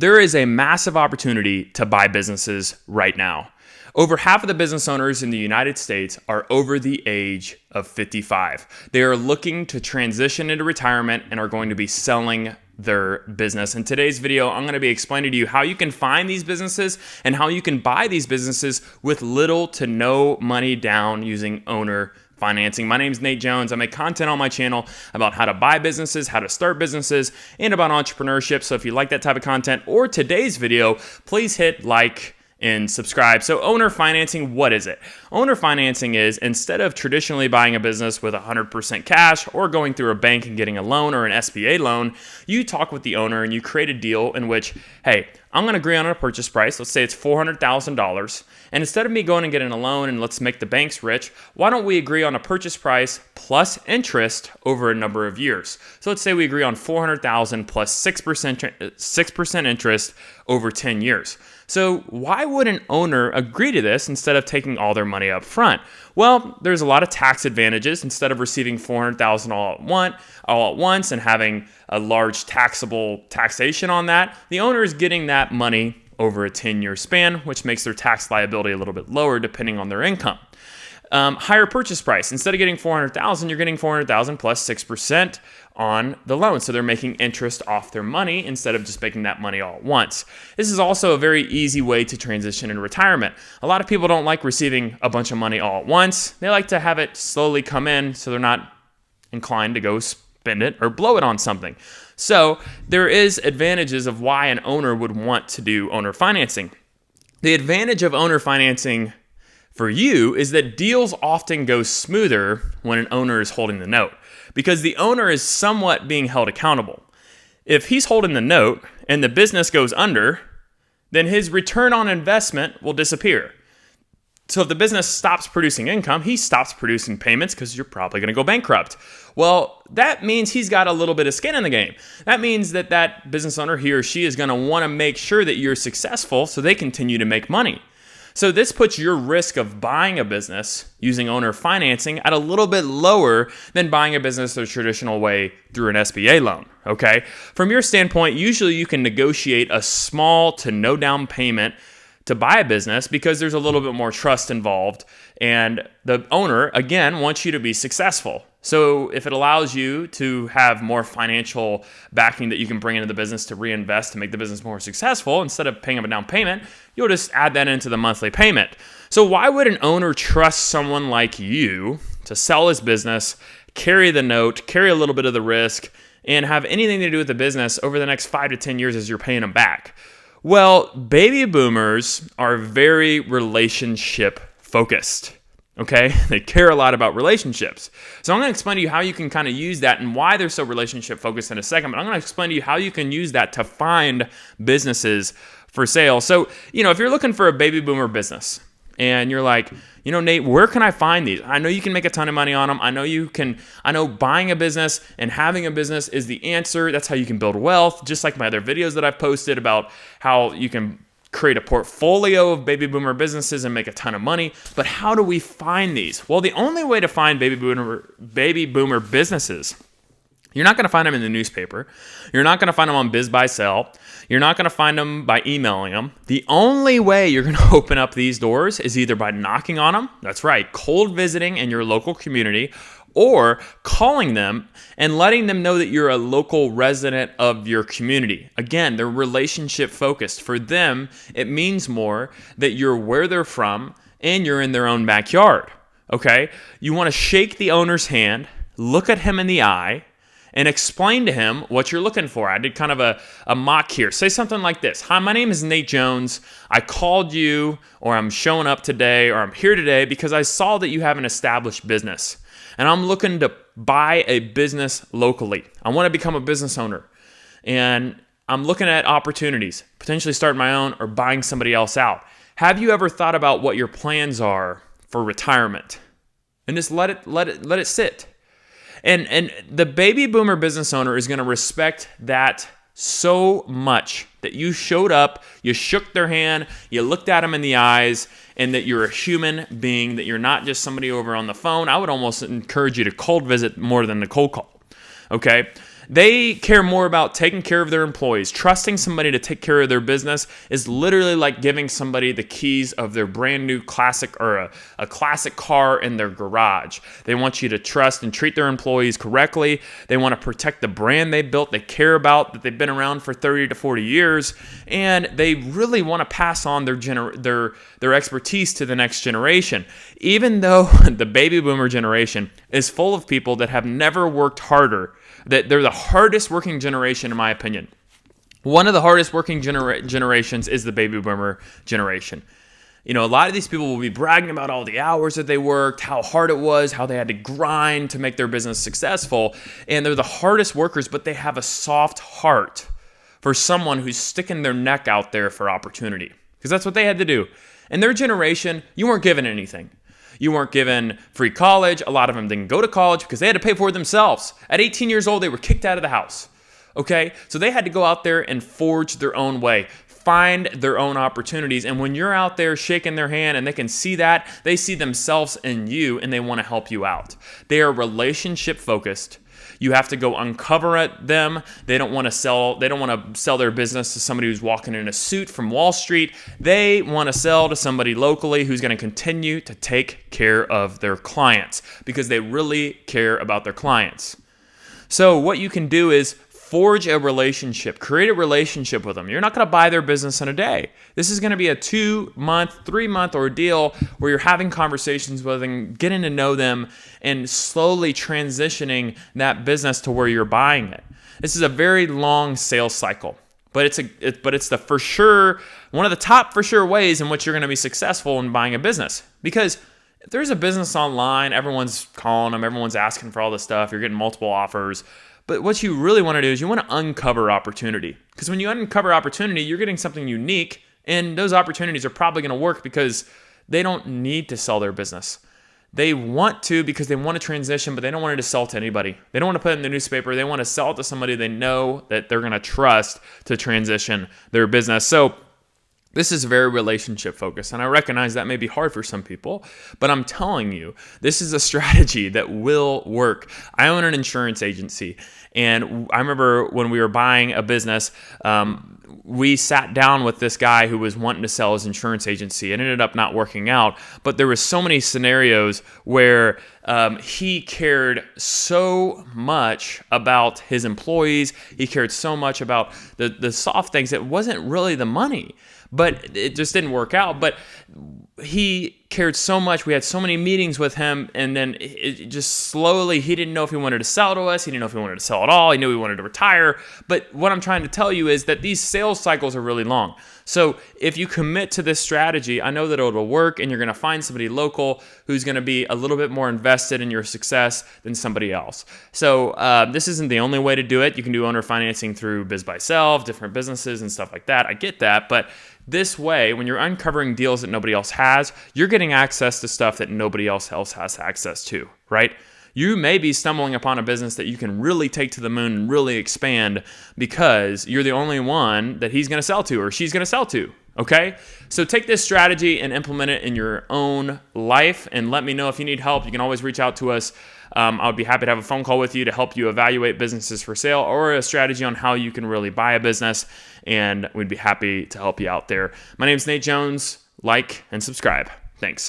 There is a massive opportunity to buy businesses right now. Over half of the business owners in the United States are over the age of 55. They are looking to transition into retirement and are going to be selling their business. In today's video, I'm going to be explaining to you how you can find these businesses and how you can buy these businesses with little to no money down using owner financing. My name is Nate Jones. I make content on my channel about how to buy businesses, how to start businesses, and about entrepreneurship. So if you like that type of content or today's video, please hit like and subscribe. So owner financing, what is it? Owner financing is, instead of traditionally buying a business with 100% cash or going through a bank and getting a loan or an SBA loan, you talk with the owner and you create a deal in which, hey, I'm going to agree on a purchase price. Let's say it's $400,000. And instead of me going and getting a loan and let's make the banks rich, why don't we agree on a purchase price plus interest over a number of years? So let's say we agree on $400,000 plus 6% interest over 10 years. So why would an owner agree to this instead of taking all their money up front? Well, there's a lot of tax advantages. Instead of receiving $400,000 all at once and having a large taxable taxation on that, the owner is getting that money over a 10-year span, which makes their tax liability a little bit lower depending on their income. Higher purchase price. Instead of getting $400,000, you're getting $400,000 plus 6% on the loan. So they're making interest off their money instead of just making that money all at once. This is also a very easy way to transition into retirement. A lot of people don't like receiving a bunch of money all at once. They like to have it slowly come in so they're not inclined to go spend it or blow it on something. So there is advantages of why an owner would want to do owner financing. The advantage of owner financing for you is that deals often go smoother when an owner is holding the note, because the owner is somewhat being held accountable. If he's holding the note and the business goes under, then his return on investment will disappear. So if the business stops producing income, he stops producing payments because you're probably going to go bankrupt. Well, that means he's got a little bit of skin in the game. That means that that business owner, he or she, is going to want to make sure that you're successful so they continue to make money. So this puts your risk of buying a business using owner financing at a little bit lower than buying a business the traditional way through an SBA loan, okay? From your standpoint, usually you can negotiate a small to no down payment to buy a business because there's a little bit more trust involved, and the owner, again, wants you to be successful. So if it allows you to have more financial backing that you can bring into the business to reinvest to make the business more successful, instead of paying a down payment, you'll just add that into the monthly payment. So why would an owner trust someone like you to sell his business, carry the note, carry a little bit of the risk, and have anything to do with the business over the next 5 to 10 years as you're paying them back? Well, baby boomers are very relationship focused. Okay, they care a lot about relationships. So I'm going to explain to you how you can kind of use that and why they're so relationship focused in a second. But I'm going to explain to you how you can use that to find businesses for sale. So, if you're looking for a baby boomer business and you're like, Nate, where can I find these? I know you can make a ton of money on them. I know buying a business and having a business is the answer. That's how you can build wealth. Just like my other videos that I've posted about how you can create a portfolio of baby boomer businesses and make a ton of money. But how do we find these? Well, the only way to find baby boomer businesses, you're not going to find them in the newspaper. You're not going to find them on BizBuySell. You're not going to find them by emailing them. The only way you're going to open up these doors is either by knocking on them. That's right, cold visiting in your local community, or calling them and letting them know that you're a local resident of your community. Again, they're relationship focused. For them, it means more that you're where they're from and you're in their own backyard, okay? You want to shake the owner's hand, look at him in the eye, and explain to him what you're looking for. I did kind of a mock here. Say something like this. Hi, my name is Nate Jones. I called you, or I'm showing up today, or I'm here today because I saw that you have an established business. And I'm looking to buy a business locally. I want to become a business owner. And I'm looking at opportunities, potentially starting my own or buying somebody else out. Have you ever thought about what your plans are for retirement? And just let it sit. And the baby boomer business owner is going to respect that so much, that you showed up, you shook their hand, you looked at them in the eyes, and that you're a human being, that you're not just somebody over on the phone. I would almost encourage you to cold visit more than the cold call. Okay? They care more about taking care of their employees. Trusting somebody to take care of their business is literally like giving somebody the keys of their brand new classic or a classic car in their garage. They want you to trust and treat their employees correctly. They want to protect the brand they built, they care about, that they've been around for 30 to 40 years, and they really want to pass on their expertise to the next generation. Even though the baby boomer generation is full of people that have never worked harder, that they're the hardest working generation in my opinion. One of the hardest working generations is the baby boomer generation. A lot of these people will be bragging about all the hours that they worked, how hard it was, how they had to grind to make their business successful. And they're the hardest workers, but they have a soft heart for someone who's sticking their neck out there for opportunity. Because that's what they had to do. In their generation, you weren't given anything. You weren't given free college. A lot of them didn't go to college because they had to pay for it themselves. At 18 years old, they were kicked out of the house. Okay? So they had to go out there and forge their own way, find their own opportunities. And when you're out there shaking their hand and they can see that, they see themselves in you and they want to help you out. They are relationship focused. You have to go uncover them. They don't want to sell their business to somebody who's walking in a suit from Wall Street. They want to sell to somebody locally who's going to continue to take care of their clients because they really care about their clients. So what you can do is forge a relationship, create a relationship with them. You're not going to buy their business in a day. This is going to be a 2-month, 3-month ordeal where you're having conversations with them, getting to know them, and slowly transitioning that business to where you're buying it. This is a very long sales cycle, but it's the for sure, one of the top for sure ways in which you're going to be successful in buying a business. Because if there's a business online, everyone's calling them, everyone's asking for all this stuff, you're getting multiple offers. But what you really want to do is you want to uncover opportunity. Because when you uncover opportunity, you're getting something unique, and those opportunities are probably going to work because they don't need to sell their business. They want to because they want to transition, but they don't want it to sell to anybody. They don't want to put it in the newspaper. They want to sell it to somebody they know that they're going to trust to transition their business. So this is very relationship focused, and I recognize that may be hard for some people, but I'm telling you, this is a strategy that will work. I own an insurance agency, and I remember when we were buying a business, we sat down with this guy who was wanting to sell his insurance agency. It ended up not working out, but there were so many scenarios where he cared so much about his employees. He cared so much about the soft things. It wasn't really the money, but it just didn't work out. But he cared so much. We had so many meetings with him, and then it just slowly, he didn't know if he wanted to sell to us. He didn't know if he wanted to sell at all. He knew he wanted to retire. But what I'm trying to tell you is that these sales cycles are really long. So if you commit to this strategy, I know that it'll work, and you're going to find somebody local who's going to be a little bit more invested in your success than somebody else. So this isn't the only way to do it. You can do owner financing through BizBuySell, different businesses and stuff like that. I get that, but this way, when you're uncovering deals that nobody else has, you're getting access to stuff that nobody else has access to, right? You may be stumbling upon a business that you can really take to the moon and really expand because you're the only one that he's going to sell to or she's going to sell to, okay? So take this strategy and implement it in your own life, and let me know if you need help. You can always reach out to us. I would be happy to have a phone call with you to help you evaluate businesses for sale or a strategy on how you can really buy a business, and we'd be happy to help you out there. My name is Nate Jones. Like and subscribe. Thanks.